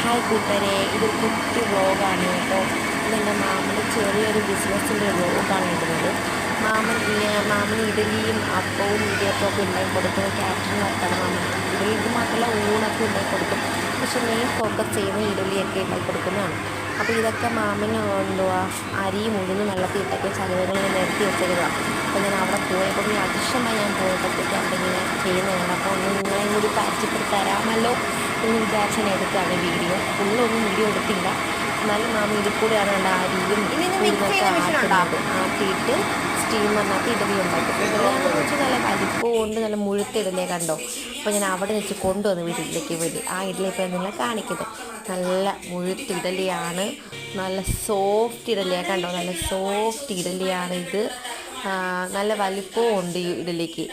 Hi കൂട്ടുകാരെ, ഇതൊരു കുട്ടി വ്ളോഗാണ് കേട്ടോ. ഇതെൻ്റെ മാമന് ചെറിയൊരു ബിസിനസ്സിൻ്റെ വ്ളോഗാണ് ഇടുന്നത്. മാമന് ഇഡലിയും അപ്പവും ഇടിയപ്പമൊക്കെ ഉണ്ടാക്കി കൊടുക്കും. കാറ്ററിംഗ് നടത്തണം മാമൻ. ഇഡലി ഇത് മാത്രമല്ല, ഊണൊക്കെ ഉണ്ടാക്കി കൊടുക്കും. പക്ഷെ മെയിൻ ഫോക്കസ് ചെയ്യുന്ന ഇഡലിയൊക്കെ ഉണ്ടാക്കി കൊടുക്കുന്നതാണ്. അപ്പോൾ ഇതൊക്കെ മാമന് അരിയും ഉഴുന്നും വെള്ളത്തിൽ ഇട്ടൊക്കെ ചതവുകളിൽ നിരത്തി വെച്ചതാണ്. അപ്പോൾ ഞാൻ അവിടെ പോയപ്പോൾ ഈ അതിശയമായി ഞാൻ പോയപ്പോഴത്തേക്ക് അവിടെ ഇങ്ങനെ ചെയ്യുന്നതാണ്. അപ്പോൾ ഒന്ന് നിങ്ങളെയും കൂടി പരിചയപ്പെടുത്തി തരാമല്ലോ എന്ന് വിചാരിച്ച് ഞാൻ എടുത്താണ് വീഡിയോ. ഫുള്ളൊന്നും വീഡിയോ എടുത്തില്ല. എന്നാലും മാമ ഇതിൽ കൂടെയാണ് കണ്ട അരിയും ഉഴുന്നൊക്കെ ആട്ടിയിട്ട് സ്റ്റീമറിനകത്ത് ഇഡലി ഉണ്ടാക്കും. ഇഡലിയാണെന്ന് വെച്ചാൽ നല്ല വലിപ്പമുണ്ട്, നല്ല മുഴുത്ത ഇഡലിയെ കണ്ടോ. അപ്പോൾ ഞാൻ അവിടെ വെച്ച് കൊണ്ടുവന്ന് വീട്ടിലേക്ക് വേണ്ടി ആ ഇഡലി ഇപ്പോൾ നിങ്ങളെ കാണിക്കുന്നത്. നല്ല മുഴുത്ത ഇഡലിയാണ്, നല്ല സോഫ്റ്റ് ഇഡലിയാണ് കണ്ടോ. നല്ല സോഫ്റ്റ് ഇഡലിയാണ് ഇത്. നല്ല വലിപ്പവും ഉണ്ട് ഈ ഇഡലിക്ക്.